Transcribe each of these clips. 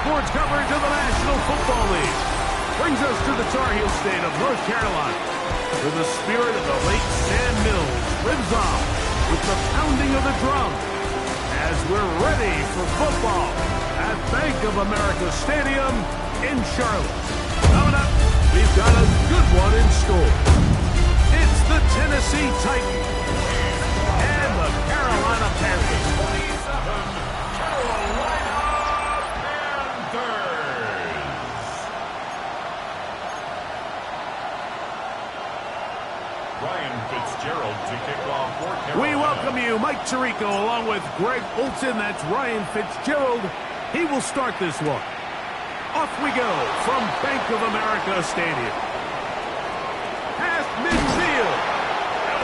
sports coverage of the National Football League brings us to the Tar Heel state of North Carolina, where the spirit of the late Sam Mills lives on with the pounding of the drum as we're ready for football at Bank of America Stadium in Charlotte. Coming up, we've got a good one in store. It's the Tennessee Titans and the Carolina Panthers. We welcome you, Mike Tirico, along with Greg Olson. That's Ryan Fitzgerald. He will start this one. Off we go from Bank of America Stadium. Past midfield.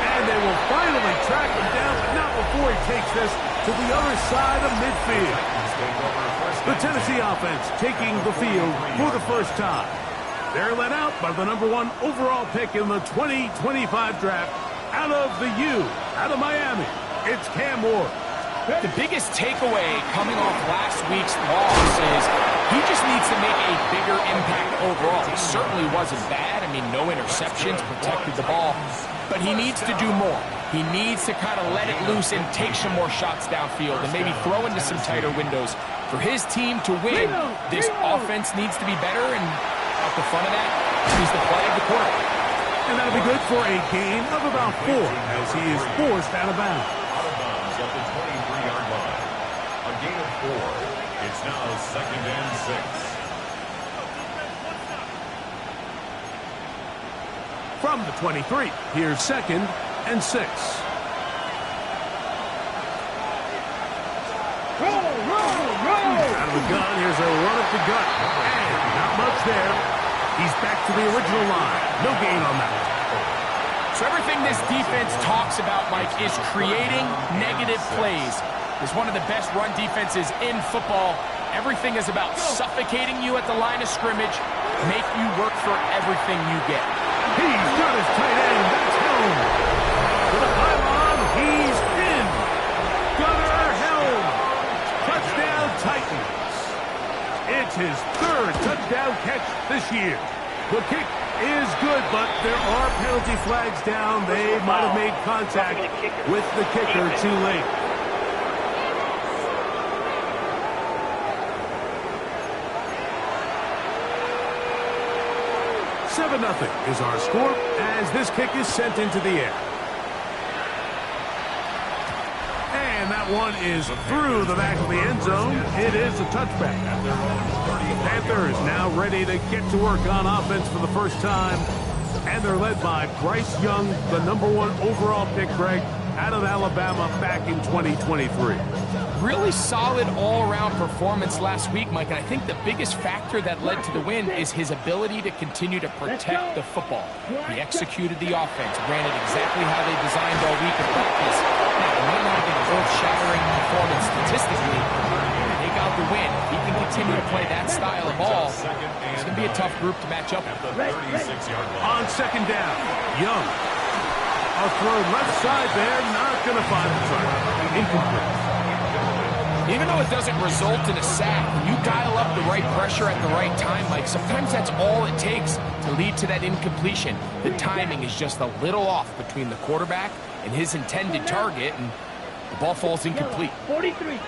And they will finally track him down, but not before he takes this to the other side of midfield. The Tennessee offense taking the field for the first time. They're led out by the #1 overall pick in the 2025 draft out of the U, out of Miami. It's Cam Ward. The biggest takeaway coming off last week's loss is he just needs to make a bigger impact overall. He certainly wasn't bad. I mean, no interceptions, protected the ball. But he needs to do more. He needs to kind of let it loose and take some more shots downfield and maybe throw into some tighter windows. For his team to win, this offense needs to be better, and at the front of that, he's the play of the quarter. And that'll be good for a gain of about 4 as he is forced out of bounds. Out of bounds at the 23-yard line. A gain of 4. It's now 2nd and 6. From the 23, here's 2nd and 6. Out of the gun, here's a run up the gut. And not much there. He's back to the original line. No gain on that. So everything this defense talks about, Mike, is creating negative plays. It's one of the best run defenses in football. Everything is about suffocating you at the line of scrimmage, make you work for everything you get. He's got his tight end. That's Helm. To the pylon, he's in. Gunnar Helm. Touchdown Titans. It's his 3rd touchdown catch this year. The kick is good, but there are penalty flags down. They might have made contact with the kicker too late. "7-0 is our score as this kick is sent into the air. And that one is through the back of the end zone. It is a touchback. The Panthers now ready to get to work on offense for the first time. And they're led by Bryce Young, the #1 overall pick, Greg, out of Alabama back in 2023. Really solid all-around performance last week, Mike. And I think the biggest factor that led to the win is his ability to continue to protect the football. He executed the offense, ran it exactly how they designed all week at practice. Now, it might not have been an earth-shattering performance statistically. They got the win. If he can continue to play that style of ball, it's going to be a tough group to match up with. On 2nd down, Young. A throw left side there, not going to find the target. Incomplete. Even though it doesn't result in a sack, when you dial up the right pressure at the right time, Mike, sometimes that's all it takes to lead to that incompletion. The timing is just a little off between the quarterback and his intended target, and the ball falls incomplete. 43.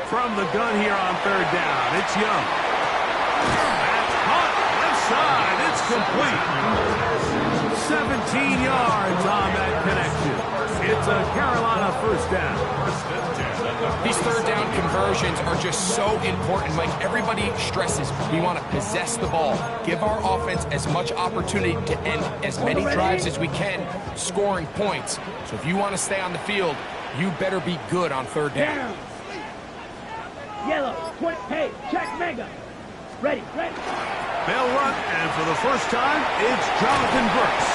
From the gun here on 3rd down, it's Young. That's caught left side. It's complete. 17 yards on that connection. It's a Carolina 1st down. These 3rd down conversions are just so important, Mike. Everybody stresses we want to possess the ball, give our offense as much opportunity to end as many drives as we can, scoring points. So if you want to stay on the field, you better be good on 3rd down. Yellow, hey, check mega. Ready. They'll run, and for the first time, it's Jonathan Brooks.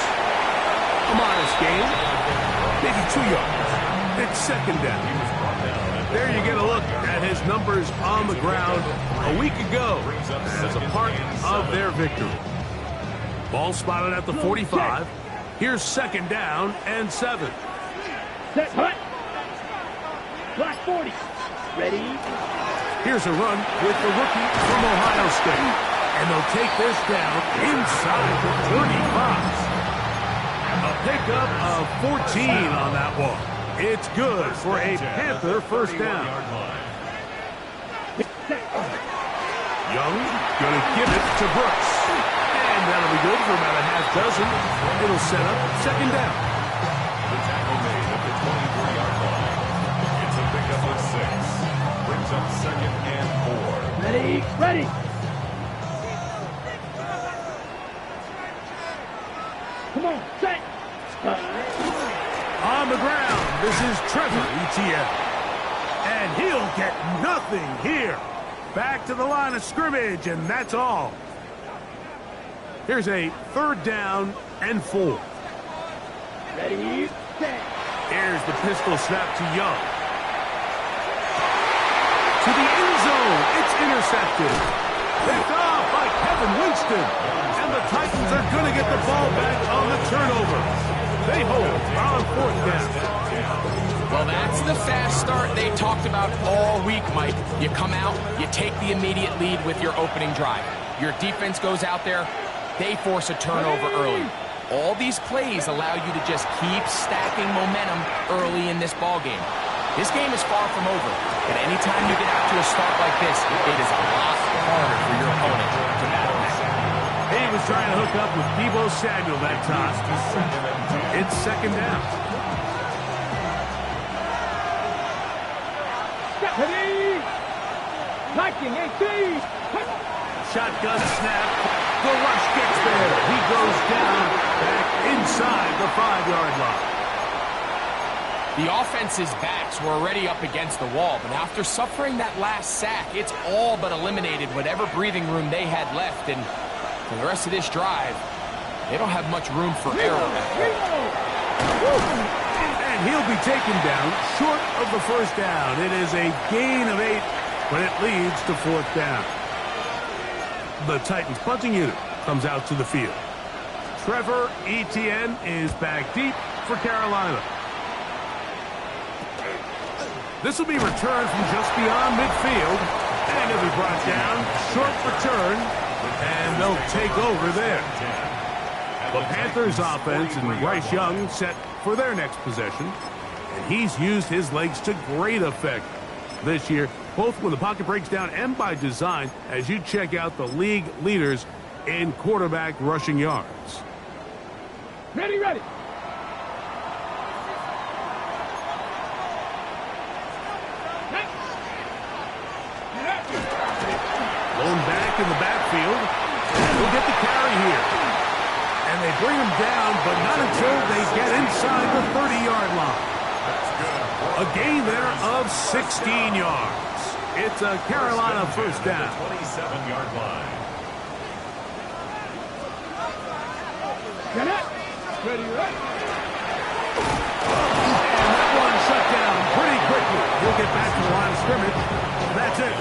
A modest gain, maybe 2 yards. It's 2nd down. There you get a look at his numbers on the ground a week ago as a part of their victory. Ball spotted at the 45. Here's 2nd down and 7. Set, hut. Black 40. Ready? Here's a run with the rookie from Ohio State. And they'll take this down inside the 35. A pickup of 14 on that one. It's good for a Panther first down. Young going to give it to Brooks. And that'll be good for about a half dozen. It'll set up second down. The tackle made at the 24-yard line. It's a pickup of 6. Brings up second and 4. Ready? Ready! Come on, set! On the ground, this is Trevor Etienne. And he'll get nothing here. Back to the line of scrimmage, and that's all. Here's a third down and 4. Ready, set! Here's the pistol snap to Young. To the end zone, it's intercepted. Picked off by Kevin Winston. And the Titans are going to get the ball back on the turnover. They hold on fourth down. Well, that's the fast start they talked about all week, Mike. You come out, you take the immediate lead with your opening drive. Your defense goes out there, they force a turnover early. All these plays allow you to just keep stacking momentum early in this ball game. This game is far from over, but anytime you get out to a start like this, it is a lot harder for your opponent to battle back. He was trying to hook up with Deebo Samuel that time. It's second down. Ready! Liking 18! Shotgun snap. The rush gets there. He goes down back inside the 5-yard line. The offense's backs were already up against the wall, but after suffering that last sack, it's all but eliminated whatever breathing room they had left, and for the rest of this drive, they don't have much room for error. And he'll be taken down short of the first down. It is a gain of 8, but it leads to fourth down. The Titans punting unit comes out to the field. Trevor Etienne is back deep for Carolina. This will be returned from just beyond midfield, and it'll be brought down. Short return, and they'll take over there. The Panthers offense and Bryce Young set for their next possession, and he's used his legs to great effect this year, both when the pocket breaks down and by design, as you check out the league leaders in quarterback rushing yards. Ready, ready! Blown back in the backfield, and we'll get the carry here. And they bring him down, but not until they get inside the 30-yard line. A gain there of 16 yards. It's a Carolina first down. 27-yard line. Get it! Ready, ready! And that one shut down pretty quickly. He'll get back to the line of scrimmage. That's it.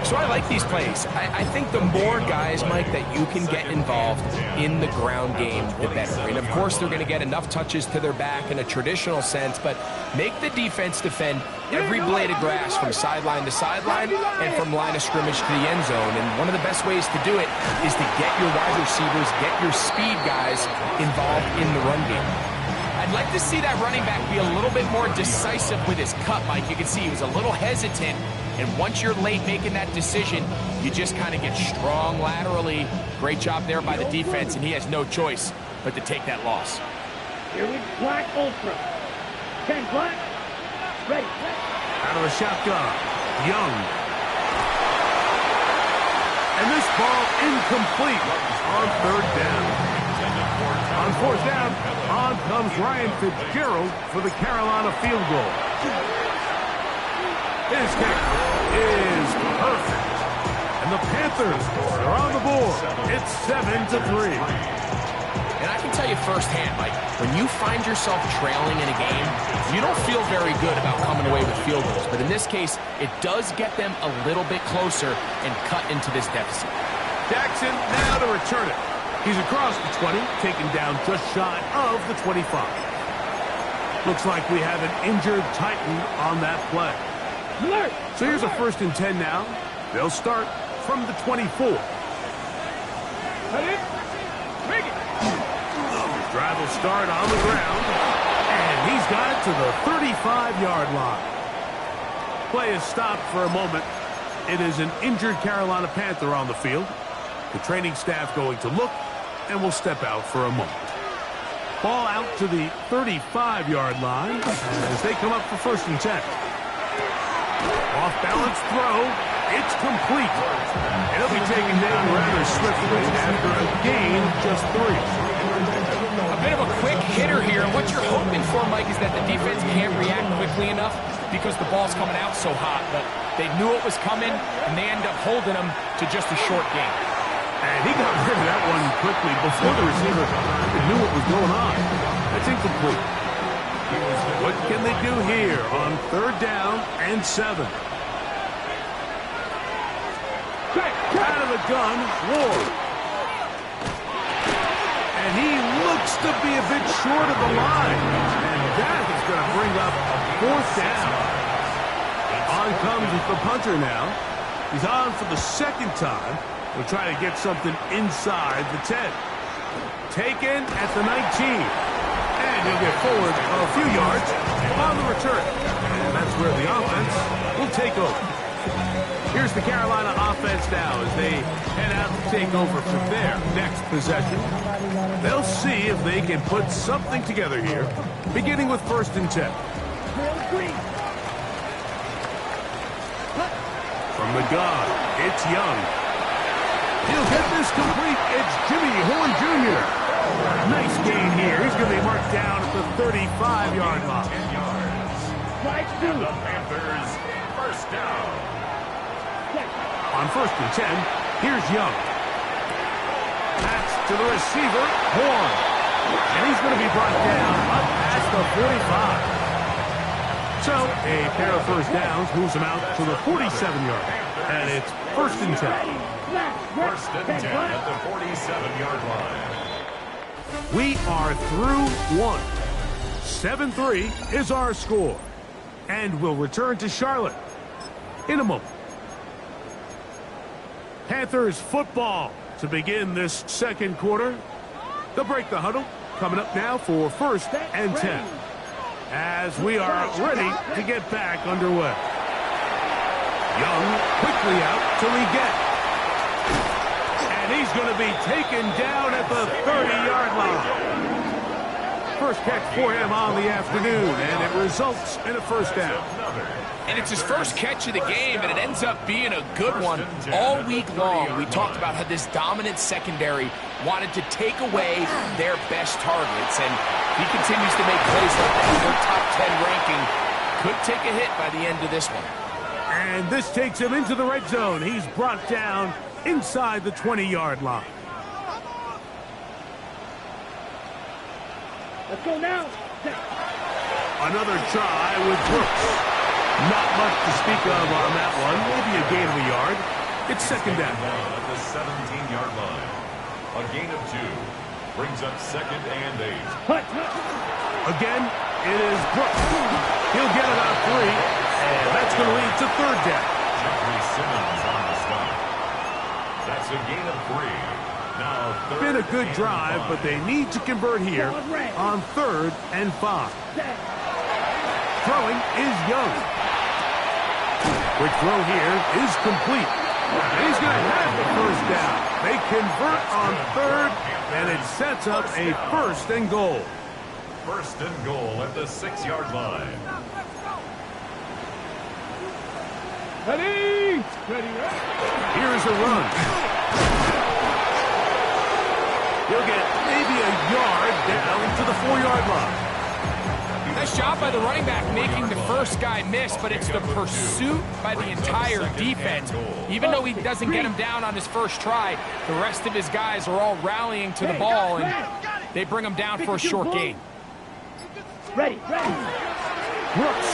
So I like these plays. I think the more guys, Mike, that you can get involved in the ground game, the better. And, of course, they're going to get enough touches to their back in a traditional sense, but make the defense defend every blade of grass from sideline to sideline and from line of scrimmage to the end zone. And one of the best ways to do it is to get your wide receivers, get your speed guys involved in the run game. I'd like to see that running back be a little bit more decisive with his cut, Mike. You can see he was a little hesitant. And once you're late making that decision, you just kind of get strong laterally. Great job there by the defense, and he has no choice but to take that loss. Here we Black Ultra. 10 Black. Ready. Out of the shotgun, Young. And this ball incomplete on third down. On fourth down, on comes Ryan Fitzgerald for the Carolina field goal. His kick is perfect. And the Panthers are on the board. It's 7-3. And I can tell you firsthand, Mike, when you find yourself trailing in a game, you don't feel very good about coming away with field goals. But in this case, it does get them a little bit closer and cut into this deficit. Jackson now to return it. He's across the 20, taken down just shy of the 25. Looks like we have an injured Titan on that play. Alert. So here's a 1st and 10 now. They'll start from the 24. Cut it. Bring it. His drive will start on the ground, and he's got it to the 35-yard line. Play is stopped for a moment. It is an injured Carolina Panther on the field. The training staff going to look and will step out for a moment. Ball out to the 35-yard line as they come up for 1st and 10. Off-balance throw. It's complete. It'll be taken down rather swiftly after a gain of just 3. A bit of a quick hitter here, and what you're hoping for, Mike, is that the defense can't react quickly enough because the ball's coming out so hot. But they knew it was coming, and they end up holding them to just a short gain. And he got rid of that one quickly before the receiver even knew what was going on. That's incomplete. What can they do here on 3rd down and 7? Out of the gun, Ward. And he looks to be a bit short of the line. And that is going to bring up a 4th down. On comes the punter now. He's on for the 2nd time. We'll try to get something inside the 10. Taken at the 19. And he'll get forward a few yards on the return. And that's where the offense will take over. Here's the Carolina offense now as they head out to take over for their next possession. They'll see if they can put something together here, beginning with 1st and 10. From the gun, it's Young. He'll get this complete. It's Jimmy Horn Jr. Nice gain here. He's going to be marked down at the 35-yard line. 10 yards. And the Panthers, 1st down. On 1st and 10, here's Young. That's to the receiver, Horn. And he's going to be brought down up past the 45. So a pair of 1st downs moves him out to the 47-yard. And it's 1st and 10. 1st and 10 at the 47-yard line. We are through 1. 7-3 is our score. And we'll return to Charlotte in a moment. Panthers football to begin this 2nd quarter. They'll break the huddle. Coming up now for 1st and 10. As we are ready to get back underway. Young quickly out to Leggett. And he's going to be taken down at the 30-yard line. First catch for him on the afternoon, and it results in a 1st down. And it's his first catch of the game, and it ends up being a good one. All week long, we talked about how this dominant secondary wanted to take away their best targets, and he continues to make plays like that. Their top 10 ranking could take a hit by the end of this one. And this takes him into the red zone. He's brought down inside the 20-yard line. Let's go now. Another try with Brooks. Not much to speak of on that one. Maybe a gain of a yard. It's 2nd down. At the 17-yard line. A gain of 2 brings up 2nd and 8. Again, it is Brooks. He'll get about 3, and that's going to lead to 3rd down. Jeffrey Simmons on the stop. That's a gain of 3. Now 3rd Been a good and drive, 5. but they need to convert here on 3rd and 5. Throwing is Young. Quick throw here is complete. And he's going to have the 1st down. They convert on 3rd, and it sets up a 1st and goal. 1st and goal at the 6-yard line. Ready. Here's a run. He'll get maybe a yard down to the 4-yard line. Nice job by the running back making the first guy miss, but it's the pursuit by the entire defense. Even though he doesn't get him down on his first try, the rest of his guys are all rallying to the ball, and they bring him down for a short gain. Ready. Brooks.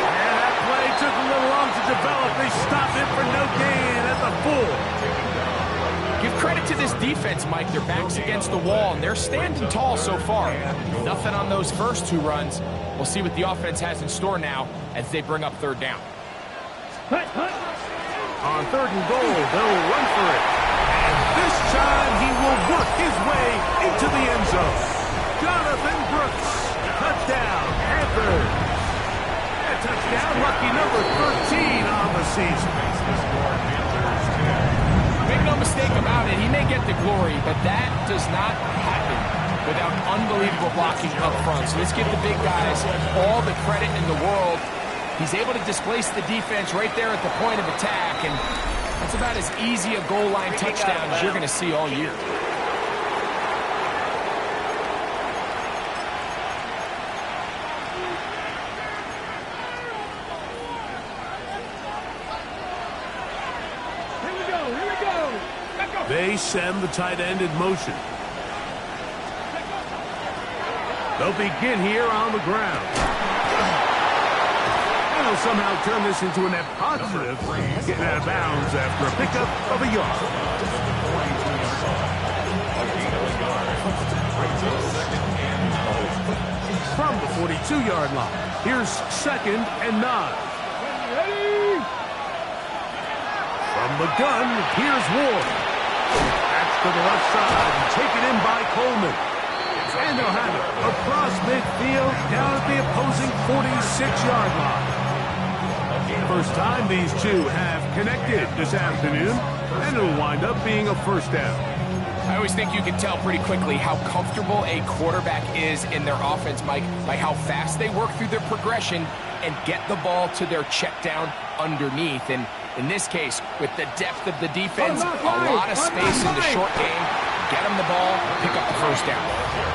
And that play took a little long to develop. They stopped it for no gain at the 4. Give credit credit to this defense, Mike. Their back's against the wall, and they're standing tall so far. Nothing on those first 2 runs. We'll see what the offense has in store now as they bring up 3rd down. On 3rd and goal, they'll run for it. And this time he will work his way into the end zone. Jonathan Brooks, touchdown, Panthers. A touchdown, lucky number 13 on the season. Make no mistake about it, he may get the glory, but that does not happen without unbelievable blocking up front. So let's give the big guys all the credit in the world. He's able to displace the defense right there at the point of attack, and that's about as easy a goal line touchdown as you're going to see all year. They send the tight end in motion. They'll begin here on the ground. And they'll somehow turn this into a net positive, getting out of bounds after a pickup of a yard. From the 42-yard line, here's 2nd and 9. From the gun, here's Ward. That's to the left side, taken in by Coleman. And they'll have it across midfield, down at the opposing 46-yard line. First time these two have connected this afternoon, and it'll wind up being a 1st down. I always think you can tell pretty quickly how comfortable a quarterback is in their offense, Mike, by how fast they work through their progression and get the ball to their check down underneath. And in this case, with the depth of the defense, a lot of space in the short game, get them the ball, pick up the 1st down.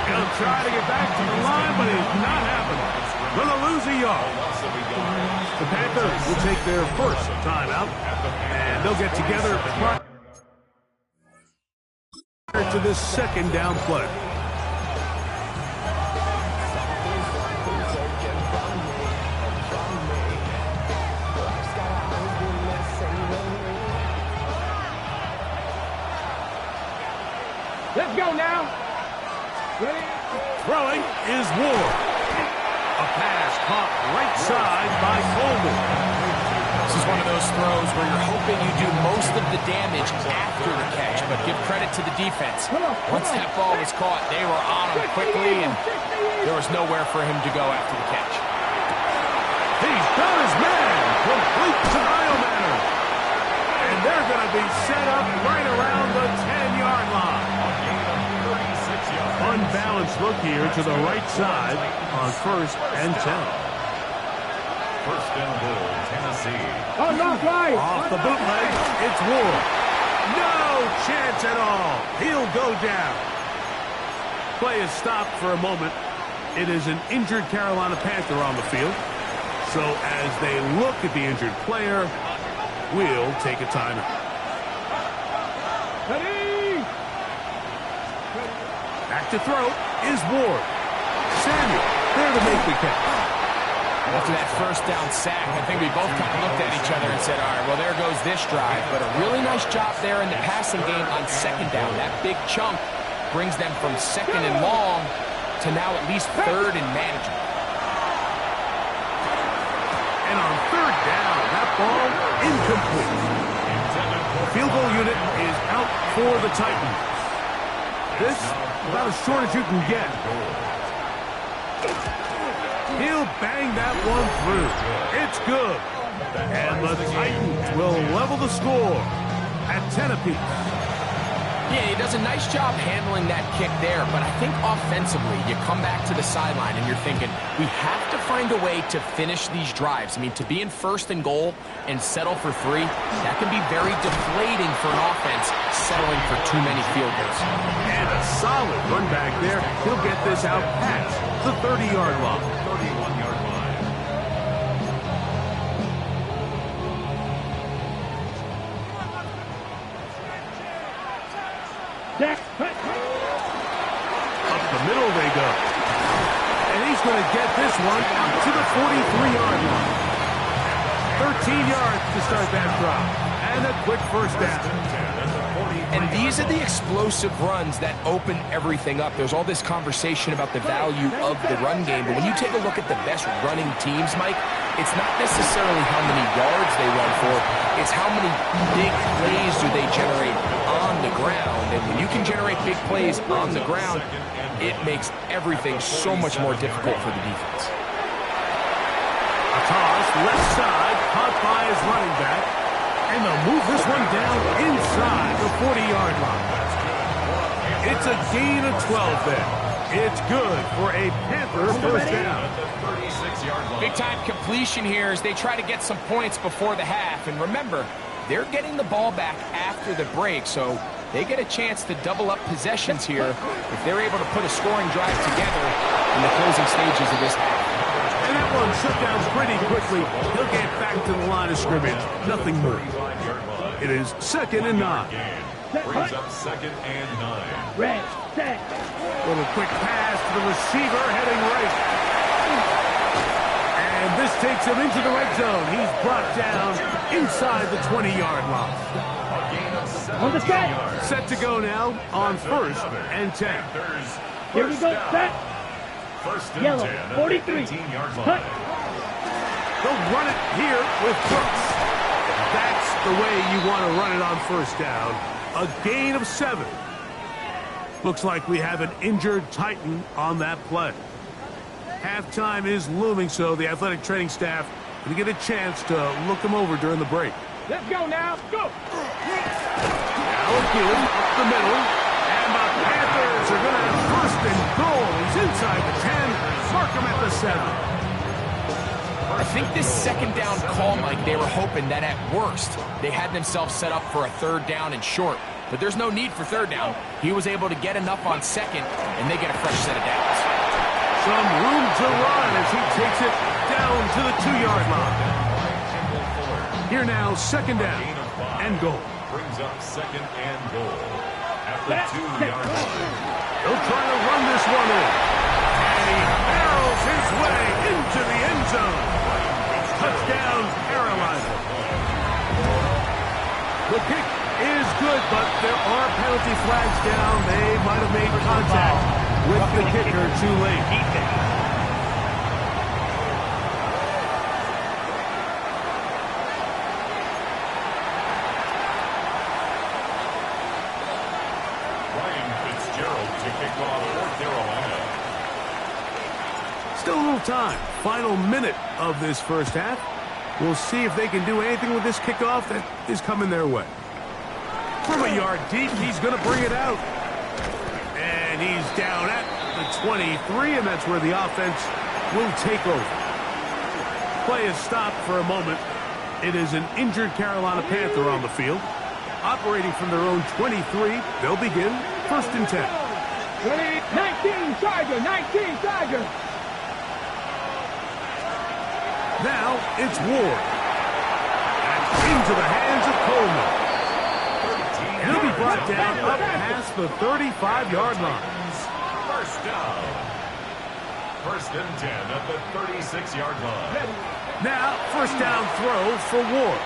He'll try to get back to the line, but it's not happening. Gonna lose a yard. The Panthers will take their first timeout, and they'll get together prior to this 2nd down play. Let's go now. Ready? Throwing is Ward. A pass caught right side by Coleman. This is one of those throws where you're hoping you do most of the damage after the catch, but give credit to the defense. Once that ball was caught, they were on him quickly, and there was nowhere for him to go after the catch. He's got his man. Complete to Manor. And they're going to be set up right around the 10-yard line. Unbalanced look here to the right side on 1st and 10. 1st and goal, Tennessee. Oh, no, play. Off the bootleg, it's Ward. No chance at all. He'll go down. Play is stopped for a moment. It is an injured Carolina Panther on the field. So as they look at the injured player, we'll take a timeout. Ready? Back to throw is Ward. Samuel there to make the catch. After that 1st down sack, I think we both kind of looked at each other and said, all right, well, there goes this drive. But a really nice job there in the passing game on 2nd down. That big chunk brings them from 2nd and long to now at least 3rd and manageable. And on 3rd down, that ball incomplete. The field goal unit is out for the Titans. This about as short as you can get. He'll bang that one through. It's good. And the Titans will level the score at 10 apiece. Yeah, he does a nice job handling that kick there, but I think offensively, you come back to the sideline and you're thinking, we have to find a way to finish these drives. I mean, to be in 1st and goal and settle for 3, that can be very deflating for an offense settling for too many field goals. And a solid run back there. He'll get this out past the 30-yard line. 31-yard line. Jack. Up the middle they go. And he's going to get this one out to the 43-yard line. 13 yards to start that drive. And a quick 1st down. And these are the explosive runs that open everything up. There's all this conversation about the value of the run game, but when you take a look at the best running teams, Mike, it's not necessarily how many yards they run for, it's how many big plays do they generate on the ground. And when you can generate big plays on the ground, it makes everything so much more difficult for the defense. A toss, left side, caught by his running back. And they'll move this one down inside the 40-yard line. It's a gain of 12 there. It's good for a Panther first down. Big-time completion here as they try to get some points before the half. And remember, they're getting the ball back after the break, so they get a chance to double up possessions here if they're able to put a scoring drive together in the closing stages of this half. And that one shut down pretty quickly. He'll get back to the line of scrimmage. Nothing more. It is 2nd and 9. Brings up 2nd and 9. Red, set. Little quick pass to the receiver heading right. And this takes him into the red zone. He's brought down inside the 20-yard line. On the set. Set to go now on 1st and 10. Here we go, set. First and Yellow, 10 at the 43. 18-yard Cut. line. They'll run it here with Brooks. That's the way you want to run it on first down. A gain of 7. Looks like we have an injured Titan on that play. Halftime is looming, so the athletic training staff going to get a chance to look him over during the break. Let's go now. Go. Now again, up the middle. And the Panthers are going to have 1st and goal. He's inside the 10. Mark him at the 7. I think this 2nd down call, Mike, they were hoping that at worst they had themselves set up for a 3rd down and short. But there's no need for 3rd down. He was able to get enough on 2nd, and they get a fresh set of downs. Some room to run as he takes it down to the 2-yard line. Here now, 2nd down and goal. Brings up 2nd and goal at the 2-yard line. He'll try to run this one in. And he barrels his way into the end zone. Touchdown, Carolina. The kick is good, but there are penalty flags down. They might have made contact with the kicker too late. Still a little time. Final minute of this first half. We'll see if they can do anything with this kickoff that is coming their way. From a yard deep, he's going to bring it out. And he's down at the 23, and that's where the offense will take over. Play is stopped for a moment. It is an injured Carolina Panther on the field. Operating from their own 23, they'll begin 1st and 10. 19 Charger, 19 Charger. Now it's Ward. And into the hands of Coleman. He'll be brought down up past the 35-yard line. First down. 1st and 10 at the 36-yard line. Now, 1st down throw for Ward.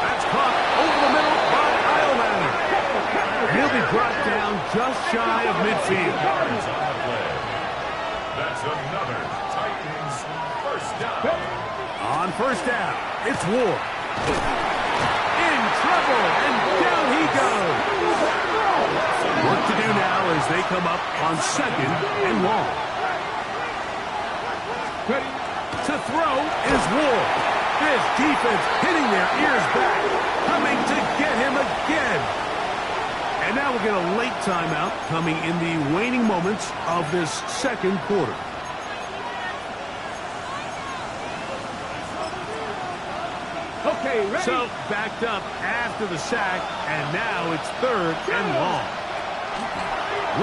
That's caught over the middle by Islander. He'll be brought down just shy of midfield. That's another Titans first down. On 1st down, it's Ward. In trouble, and down he goes. Work to do now as they come up on 2nd and long. To throw is Ward. This defense hitting their ears back, coming to get him again. And now we'll get a late timeout coming in the waning moments of this 2nd quarter. Okay, ready? So, backed up after the sack, and now it's 3rd and long.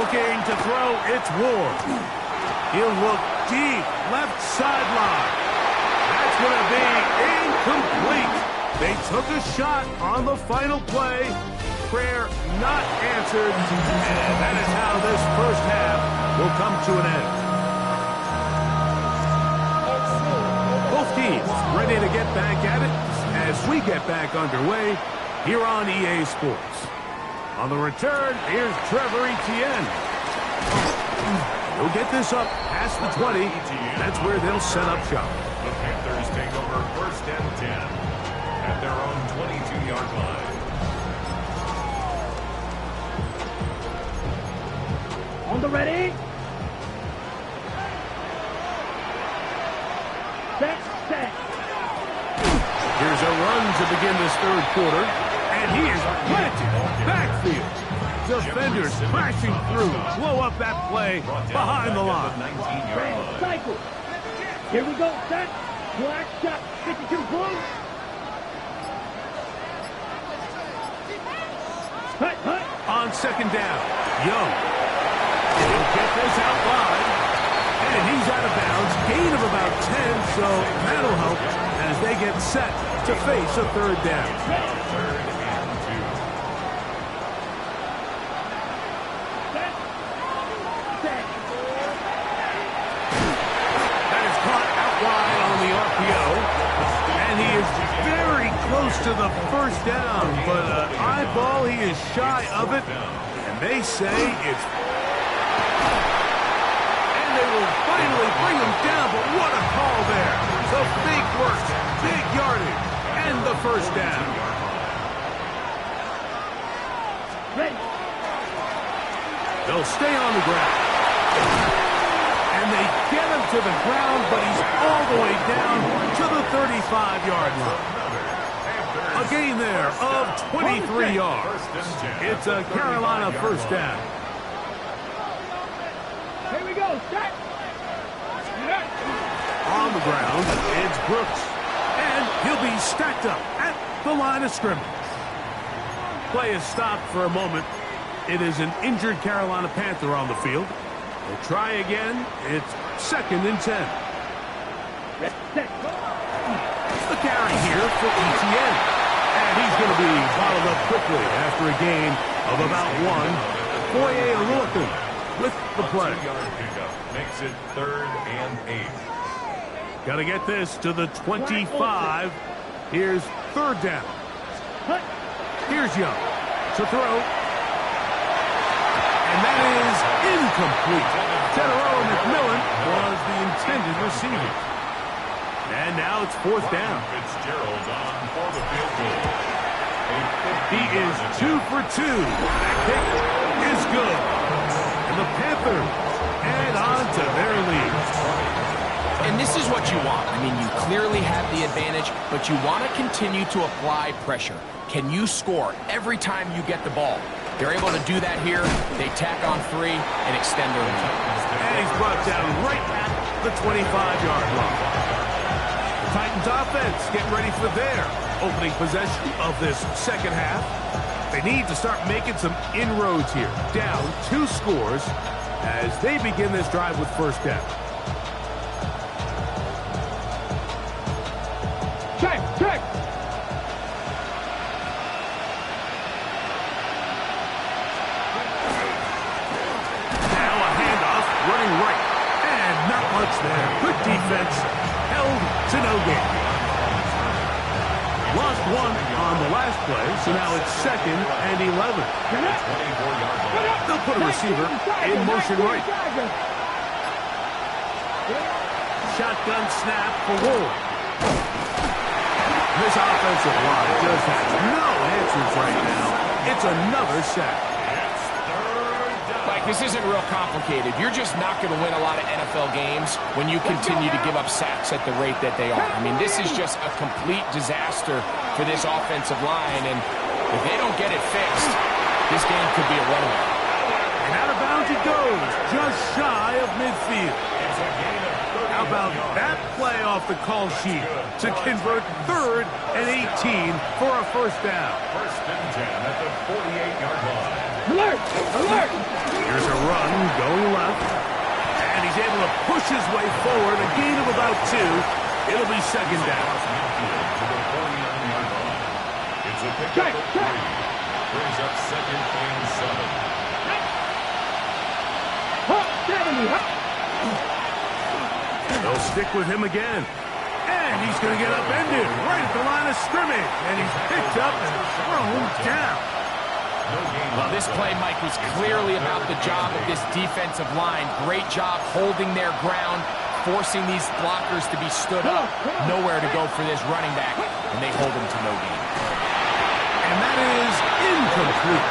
Looking to throw, it's Ward. He'll look deep, left sideline. That's going to be incomplete. They took a shot on the final play. Prayer not answered, and that is how this first half will come to an end. Both teams ready to get back at it as we get back underway here on EA Sports. On the return, here's Trevor Etienne. He'll get this up past the 20. That's where they'll set up shop. The Panthers take over 1st and 10 at their own 22-yard line. On the ready. Set. Here's a run to begin this third quarter. And he is planted. Backfield. Defenders crashing through. Blow up that play behind the line. Cycle. Here we go. Set. Black shot. 52 blue. Hut. On second down, Young. He'll get this out wide. And he's out of bounds. Gain of about 10, so that'll help as they get set to face a third down. Third and 2. That is caught out wide on the RPO. And he is very close to the first down, but an eyeball, he is shy of it. And they say it's... And they will finally bring him down, but what a call there. So big work, big yardage, and the first down. Ready. They'll stay on the ground. And they get him to the ground, but he's all the way down to the 35-yard line. A gain there of 23 yards. It's a Carolina first down. Here we go. Set. On the ground, it's Brooks. And he'll be stacked up at the line of scrimmage. Play is stopped for a moment. It is an injured Carolina Panther on the field. We'll try again. It's 2nd and 10. Set. The carry here for Etienne. And he's going to be bottled up quickly after a gain of about 1. Foye Olorkun with the play. 2-yard pickup makes it 3rd and 8. Got to get this to the 25. Here's 3rd down. Here's Young to throw. And that is incomplete. Tedero McMillan was the intended receiver. And now it's 4th down. Fitzgerald on for the field goal. He is 2 for 2. That kick is good. And the Panthers add on to their lead. And this is what you want. I mean, you clearly have the advantage, but you want to continue to apply pressure. Can you score every time you get the ball? They're able to do that here. They tack on 3 and extend their lead. And he's brought down right at the 25-yard line. The Titans offense getting ready for their opening possession of this second half. They need to start making some inroads here. Down 2 scores as they begin this drive with first down. Check. Now a handoff, running right. And not much there. Good defense. Held to no gain. Lost 1 on the last play, so now it's 2nd and 11. They'll put a receiver in motion right. Shotgun snap for Ward. This offensive line just has no answers right now. It's another sack. Like, this isn't real complicated. You're just not going to win a lot of NFL games when you continue to give up sacks at the rate that they are. I mean, this is just a complete disaster for this offensive line, and if they don't get it fixed, this game could be a runaway. And out of bounds it goes, just shy of midfield. How about that play off the call sheet to convert 3rd and 18 for a first down? 1st and 10 at the 48-yard line. Alert! Here's a run going left. And he's able to push his way forward. A gain of about 2. It'll be 2nd down. To the 49-yard line. It's a pickup of 3. Brings up 2nd and 7. They'll stick with him again. And he's going to get upended right at the line of scrimmage. And he's picked up and thrown down. Well, this play, Mike, was clearly about the job of this defensive line. Great job holding their ground, forcing these blockers to be stood up. Nowhere to go for this running back, and they hold him to no gain. And that is incomplete.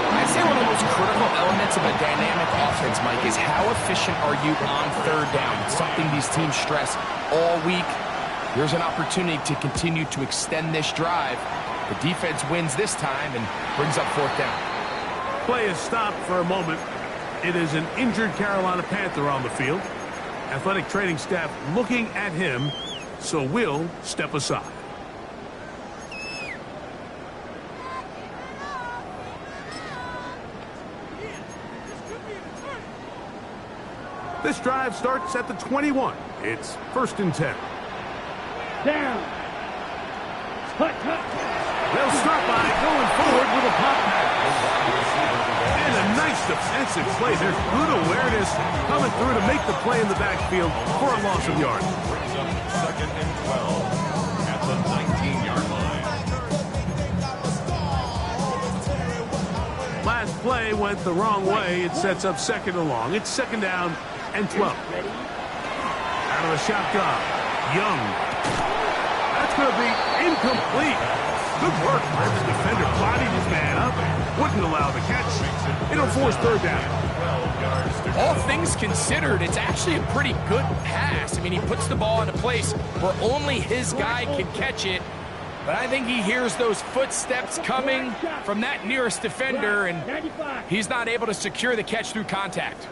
I'd say one of the most critical elements of a dynamic offense, Mike, is how efficient are you on third down. It's something these teams stress all week. Here's an opportunity to continue to extend this drive. The defense wins this time and brings up fourth down. Play is stopped for a moment. It is an injured Carolina Panther on the field. Athletic training staff looking at him, so we'll step aside. This drive starts at the 21. It's 1st and 10. Down. Cut. They'll start by going forward with a pop pass. And a nice defensive play. There's good awareness coming through to make the play in the backfield for a loss of yards. Brings up 2nd and 12 at the 19-yard line. Last play went the wrong way. It sets up 2nd and long. It's 2nd down and 12. Out of the shotgun, Young. That's going to be incomplete. Good work by the defender. Bodied his man up. Wouldn't allow the catch. It'll force 3rd down. All things considered, it's actually a pretty good pass. I mean, he puts the ball in a place where only his guy can catch it. But I think he hears those footsteps coming from that nearest defender, and he's not able to secure the catch through contact.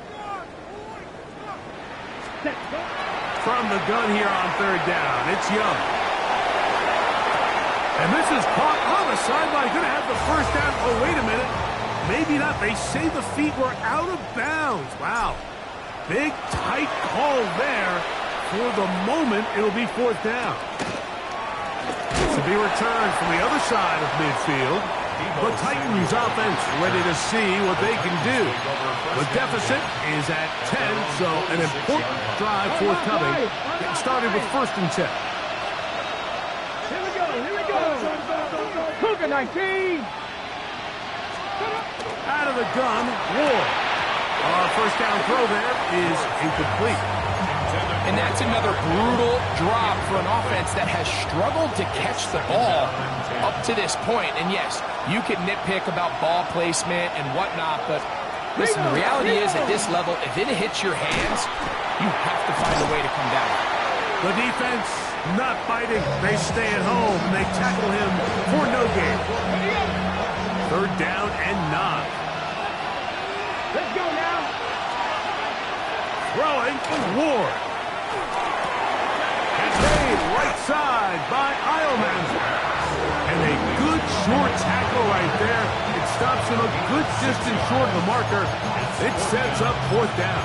From the gun here on 3rd down, it's Young. And this is caught on the sideline. Going to have the 1st down. Oh, wait a minute. Maybe not. They say the feet were out of bounds. Wow. Big, tight call there. For the moment, it'll be 4th down. To be returned from the other side of midfield. The Titans offense ready to see what they can do. The deficit is at 10, so an important drive forthcoming. Getting started with 1st and 10. Here we go. Cougar 19. Out of the gun, Ward. 1st down throw there is incomplete. And that's another brutal drop for an offense that has struggled to catch the ball up to this point. And yes, you can nitpick about ball placement and whatnot, but listen, the reality is at this level, if it hits your hands, you have to find a way to come down. The defense not biting. They stay at home and they tackle him for no gain. 3rd down and 9. Let's go now. Throwing for Ward. Made right side by Eilmanzer. And a good short tackle right there. It stops him a good distance short of the marker. It sets up 4th down.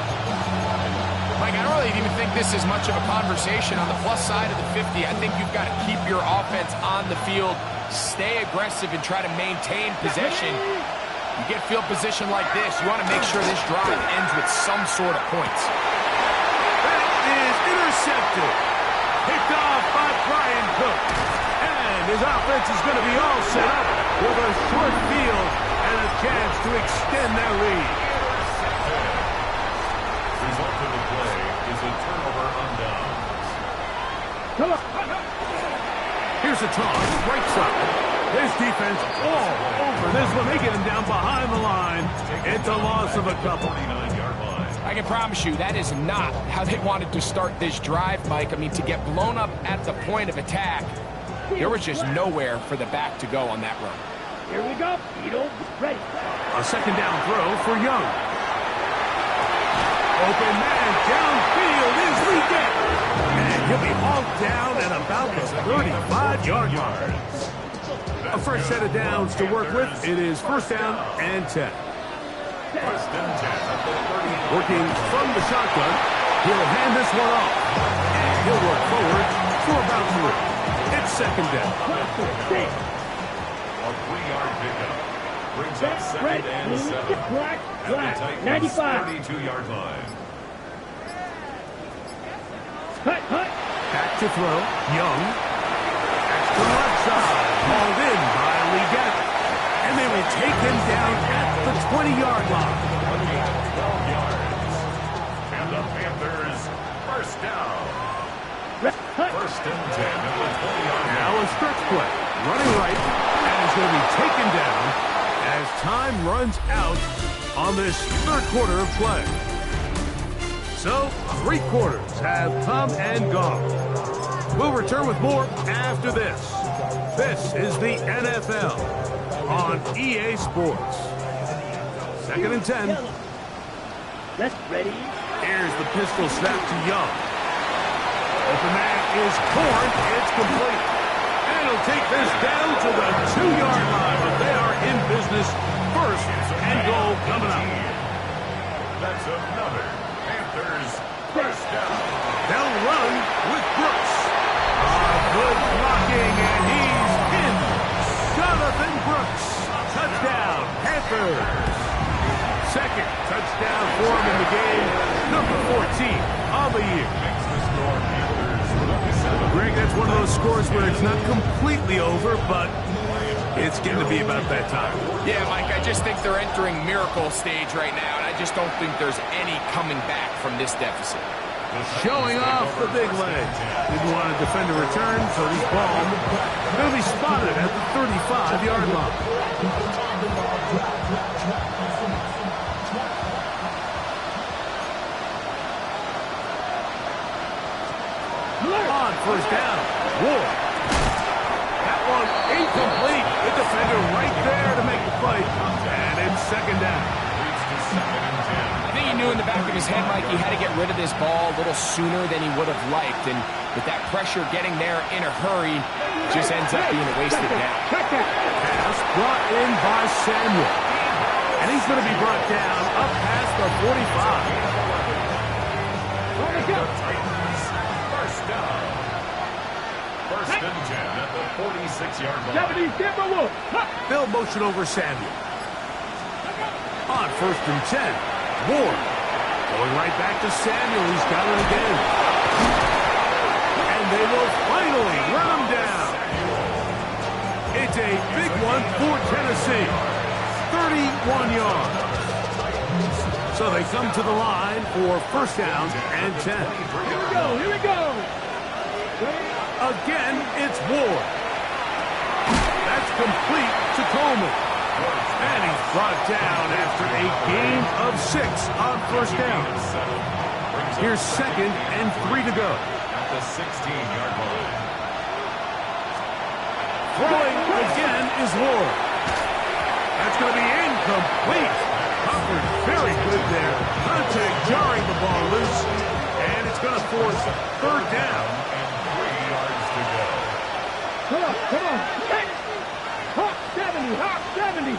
Mike, I don't really even think this is much of a conversation. On the plus side of the 50, I think you've got to keep your offense on the field, stay aggressive, and try to maintain possession. You get field position like this, you want to make sure this drive ends with some sort of points. That is intercepted. Picked off by Brian Cook. And his offense is going to be all set up with a short field and a chance to extend their lead. Result of the play is a turnover on downs. Come on. Here's a toss, right side. This defense all over this one. They get him down behind the line. It's a loss of a couple. 49-yard line. I can promise you that is not how they wanted to start this drive, Mike. I mean, to get blown up at the point of attack, there was just nowhere for the back to go on that run. Here we go. Beetle, ready. A 2nd down throw for Young. Open man downfield is Leggett. And he'll be hauled down at about the 35-yard line. A first set of downs to work with. It is 1st down and 10. 1st and 10 at the 30. Working from the shotgun, he'll hand this one off. And he'll work forward for about 3. It's 2nd down. A 3-yard pickup brings up 2nd and 7 Black, at the Titans' 32-yard line. Hut. Back to throw, Young. Extra left side, hauled in by Leggett. And they will take him down at the 20-yard line. 12 yards. And the Panthers, first down. First and 10 at the 20-yard line. Now a stretch play. Running right. And he's going to be taken down as time runs out on this third quarter of play. So, 3 quarters have come and gone. We'll return with more after this. This is the NFL on EA Sports. Second and 10. That's ready. Here's the pistol snap to Young. Open man is Horn. It's complete. And he'll take this down to the 2-yard line, but they are in business. First and goal coming up. That's another Panthers first down. They'll run with Brooks. Good blocking, and he's in. Jonathan Brooks. Touchdown, Panthers. Second touchdown for him in the game. Number 14 on the year. Makes the score Panthers with 7. Greg, that's one of those scores where it's not completely over, but it's getting to be about that time. Yeah, Mike, I just think they're entering miracle stage right now, and I just don't think there's any coming back from this deficit. Showing off the big leg. Didn't want to defend a return, so this ball going to be spotted at the 35-yard line. On first down, Ward. That one incomplete. The defender right there to make the play. And it's second down. Leads to second and 10. I think he knew in the back of his head, Mike, he had to get rid of this ball a little sooner than he would have liked. And with that pressure getting there in a hurry, it just ends up being a wasted down. Pass brought in by Samuel. And he's going to be brought down up past the 45. The Titans, first down. First and 10 at the 46-yard line. They'll motion over Samuel. On first and 10, Ward. Going right back to Samuel. He's got it again. And they will finally run him down. It's a big one for Tennessee. 31 yards. So they come to the line for first down and 10. Here we go. Again, it's Ward. That's complete to Coleman. And he's brought down after a gain of 6 on first down. Here's second and 3 to go. At the 16-yard line. Throwing again is Ward. That's going to be incomplete. Covered very good there. Contact jarring the ball loose. And it's going to force third down. And 3 yards to go. Come on. Hawk 70.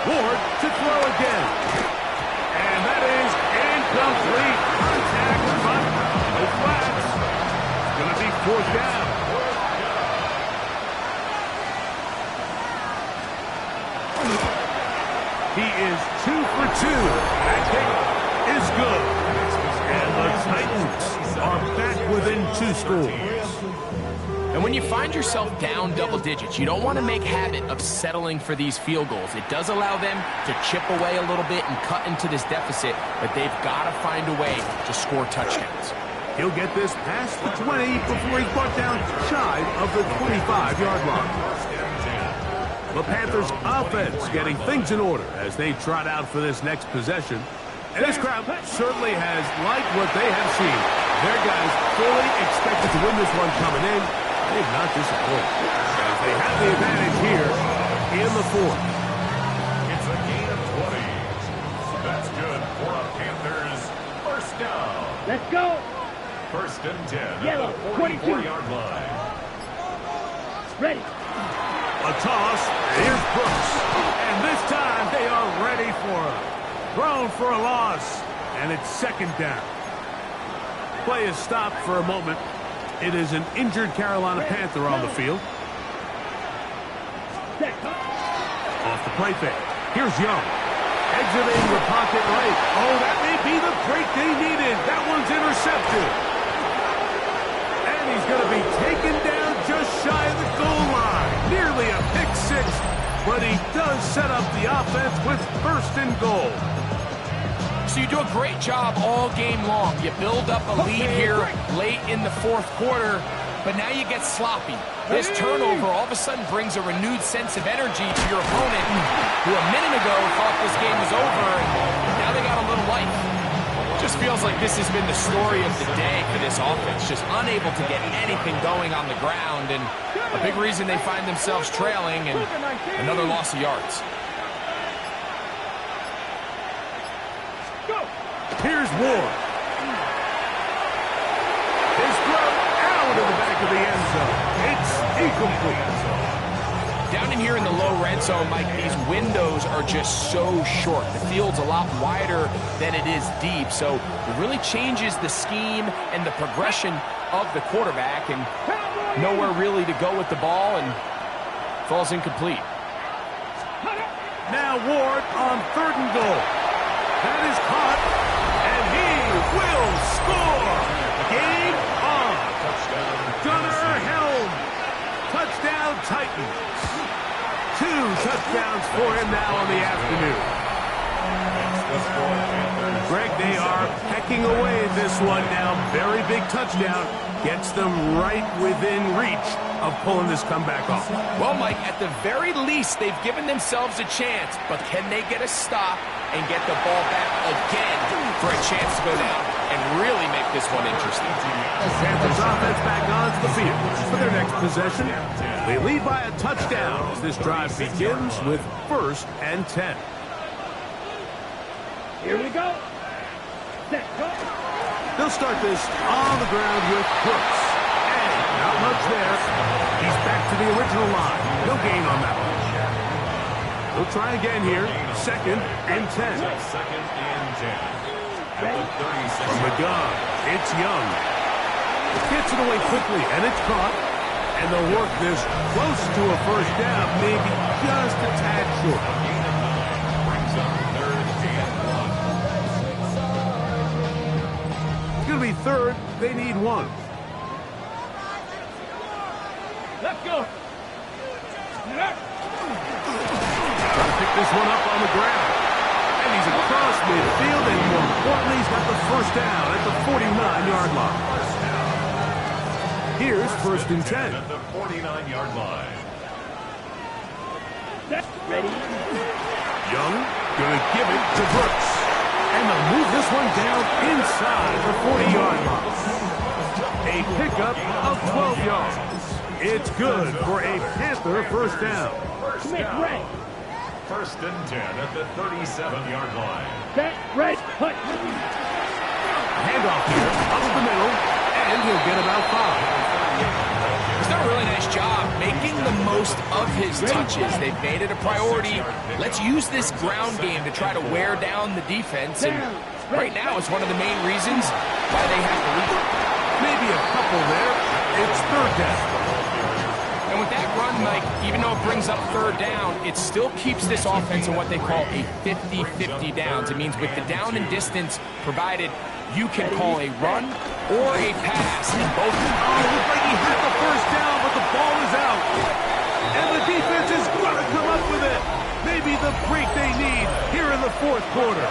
Ward to throw again. And that is incomplete. Contact, but no flats. It's going to be fourth down. He is 2 for 2. That kick is good. And the Titans are back within 2 scores. And when you find yourself down double digits, you don't want to make habit of settling for these field goals. It does allow them to chip away a little bit and cut into this deficit, but they've got to find a way to score touchdowns. He'll get this past the 20 before he's brought down shy of the 25-yard line. The Panthers' offense getting things in order as they trot out for this next possession. And this crowd certainly has liked what they have seen. Their guys fully expected to win this one coming in. They've not disappointed as they have the advantage here in the fourth. It's a gain of 20. That's good for a Panthers first down. Let's go. First and 10 Yellow, at the 44-yard line. Ready. A toss. Here's Brooks. And this time they are ready for him. Thrown for a loss. And it's second down. Play is stopped for a moment. It is an injured Carolina Panther on the field. Off the play fake. Here's Young. Exiting the pocket right. Oh, that may be the break they needed. That one's intercepted. And he's going to be taken down just shy of the goal Only a pick six, but he does set up the offense with first and goal. So you do a great job all game long. You build up a lead here late in the fourth quarter, but now you get sloppy. This turnover all of a sudden brings a renewed sense of energy to your opponent, who a minute ago thought this game was over, and now they got a little life. Just feels like this has been the story of the day for this offense, just unable to get anything going on the ground, and a big reason they find themselves trailing and another loss of yards. Here's Ward. His throw out of the back of the end zone. It's incomplete. Down in here in the low red zone, Mike, these windows are just so short. The field's a lot wider than it is deep, so it really changes the scheme and the progression of the quarterback, and nowhere really to go with the ball, and falls incomplete. Now Ward on 3rd and goal. That is caught, and he will score. Game on. Gunnar Helm. Touchdown Titans. 2 touchdowns for him now on the afternoon. Greg, they are pecking away at this one now. Very big touchdown. Gets them right within reach of pulling this comeback off. Well, Mike, at the very least, they've given themselves a chance, but can they get a stop and get the ball back again for a chance to go down and really make this one interesting? Panthers offense back onto the field for their next possession. They lead by a touchdown as this drive begins with 1st and 10. Here we go. Set, go. They'll start this on the ground with Brooks. And not much there. He's back to the original line. No gain on that one. They'll try again here. 2nd and 10. 2nd and 10. At the 36. From the gun, it's Young. Gets it away quickly, and it's caught. And they'll work this close to a first down, maybe just a tad short. Brings up 3rd and 1. It's going to be 3rd. They need 1. Let's go. Trying to pick this one up on the ground. And he's across midfield, and more importantly, he's got the first down at the 49-yard line. Here's 1st and 10. At the 49-yard line. Ready? Young going to give it to Brooks. And they'll move this one down inside the 40-yard line. A pickup of 12 yards. It's good for a Panther first down. First down. 1st and 10 at the 37-yard line. Set, red, hut. Handoff here, up the middle, and he'll get about 5. He's done a really nice job making the most of his touches. They've made it a priority. Let's use this ground game to try to wear down the defense, and right now it's one of the main reasons why they have the lead. Maybe a couple there. It's 3rd down. And with that run, Mike, even though it brings up 3rd down, it still keeps this offense in what they call a 50-50 downs. It means with the down and distance provided, you can call a run or a pass in both. Oh, looks like he had the first down, but the ball is out. And the defense is going to come up with it. Maybe the break they need here in the 4th quarter.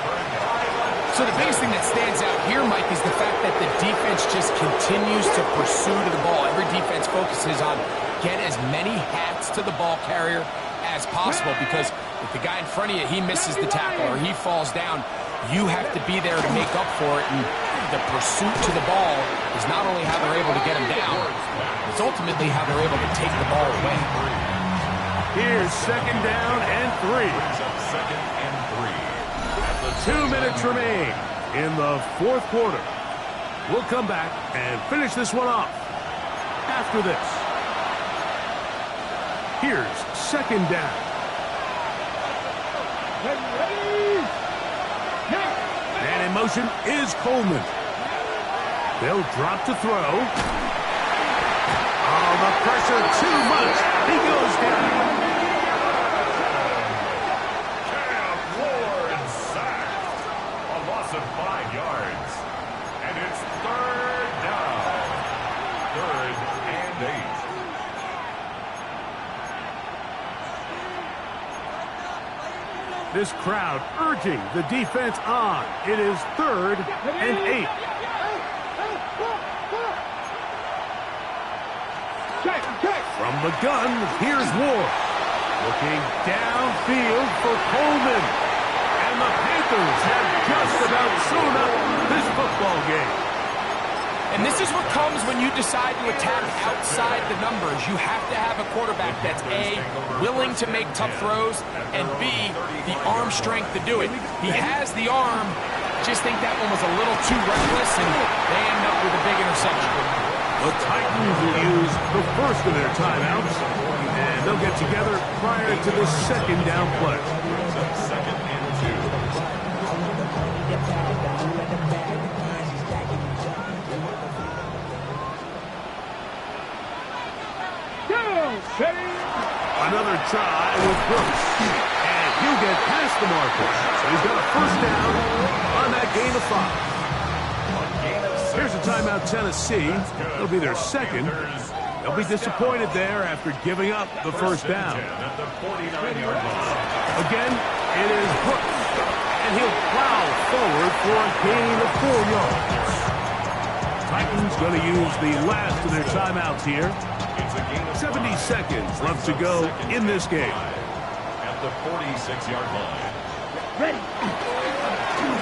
So the biggest thing that stands out here, Mike, is the fact that the defense just continues to pursue to the ball. Every defense focuses on get as many hats to the ball carrier as possible, because if the guy in front of you, he misses the tackle or he falls down, you have to be there to make up for it. And the pursuit to the ball is not only how they're able to get him down, it's ultimately how they're able to take the ball away. Here's 2nd down and 3. 2nd and 3. 2 minutes remain in the 4th quarter. We'll come back and finish this one off after this. Here's 2nd down. And in motion is Coleman. They'll drop to throw. Oh, the pressure too much. He goes down. Of 5 yards. And it's 3rd down. 3rd and 8. This crowd urging the defense on. It is 3rd and 8. From the gun, here's Ward. Looking downfield for Coleman. And the Panthers have just about sewn up this football game. And this is what comes when you decide to attack outside the numbers. You have to have a quarterback that's A, willing to make tough throws, and B, the arm strength to do it. He has the arm. Just think that one was a little too reckless, and they end up with a big interception. The Titans will use the first of their timeouts, and they'll get together prior to the second down play. Second and 2. Another try with Brooks. And he'll get past the marker. So he's got a first down on that gain of 5. Here's a timeout, Tennessee. It'll be their second. They'll be disappointed there after giving up the first down. Again, it is Brooks. And he'll plow forward for a gain of 4 yards. Titans going to use the last of their timeouts here. 70 seconds left to go in this game. At the 46-yard line. Ready.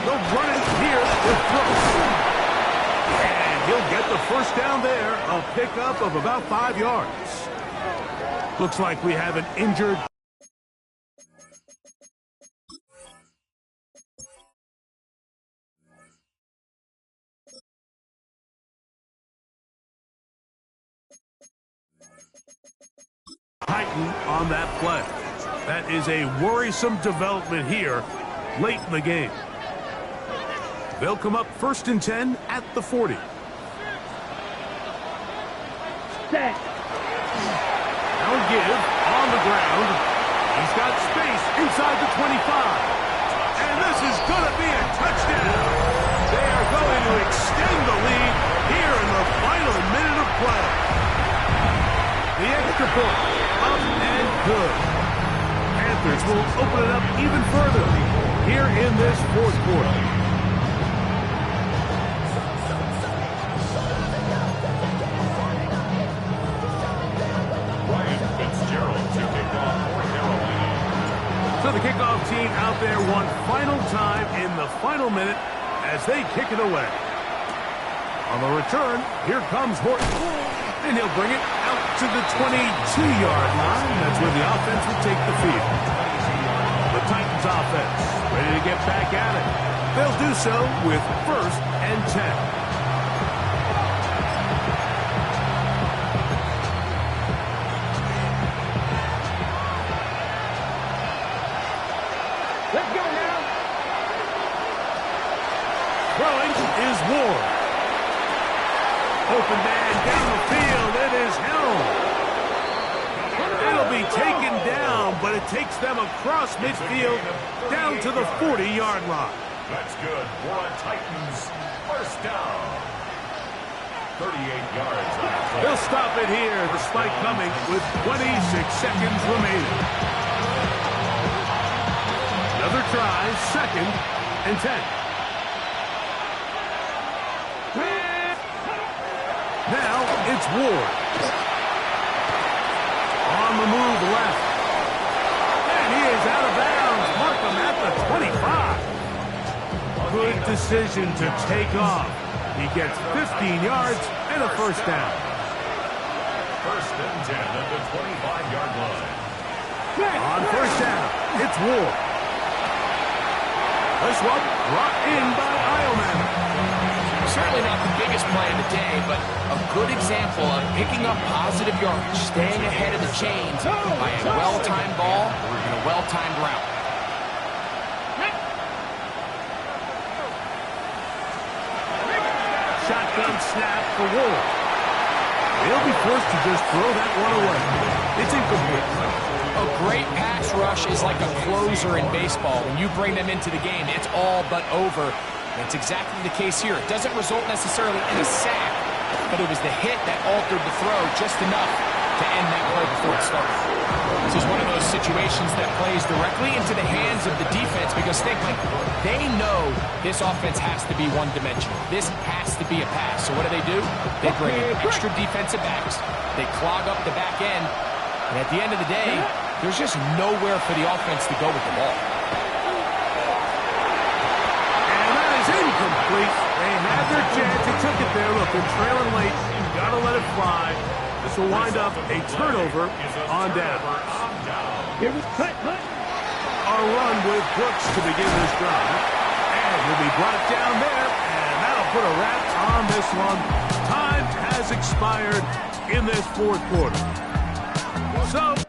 They'll run it here with Brooks. And he'll get the first down there. A pickup of about 5 yards. Looks like we have an injured. Titan on that play. That is a worrisome development here late in the game. They'll come up 1st and 10 at the 40. Set. Now give on the ground. He's got space inside the 25. And this is going to be a touchdown. They are going to extend the lead here in the final minute of play. The extra point, up and good. Panthers will open it up even further here in this 4th quarter. So the kickoff team out there one final time in the final minute as they kick it away. On the return, here comes Horton. And he'll bring it out to the 22-yard line. That's where the offense will take the field. The Titans offense ready to get back at it. They'll do so with 1st and 10. Let's go now. Throwing is Ward. Open man down the field. It is Helm. It'll be taken down, but it takes them across midfield down to the 40-yard line. That's good for a Titans first down. 38 yards. They'll stop it here despite coming with 26 seconds remaining. Another try, 2nd and 10. Now it's Ward. On the move left. And he is out of bounds. Mark him at the 25. Good decision to take off. He gets 15 yards and a first down. 1st and 10 at the 25-yard line. On first down, it's Ward. This one brought in by Ioman. Certainly not the biggest play of the day, but a good example of picking up positive yardage, staying ahead of the chains by a well-timed ball and a well-timed route. Shotgun snap for Ward. They'll be forced to just throw that one away. It's incomplete. A great pass rush is like a closer in baseball. When you bring them into the game, it's all but over. That's exactly the case here. It doesn't result necessarily in a sack, but it was the hit that altered the throw just enough to end that play before it started. This is one of those situations that plays directly into the hands of the defense because they know this offense has to be one-dimensional. This has to be a pass. So what do? They bring in extra defensive backs. They clog up the back end. And at the end of the day, there's just nowhere for the offense to go with the ball. And that is incomplete. They had their chance. They took it there. Look, they're trailing late. You've got to let it fly. This will wind up a turnover on down. Here we cut. A run with Brooks to begin this drive. And he'll be brought down there. And that'll put a wrap on this one. Time has expired in this fourth quarter. So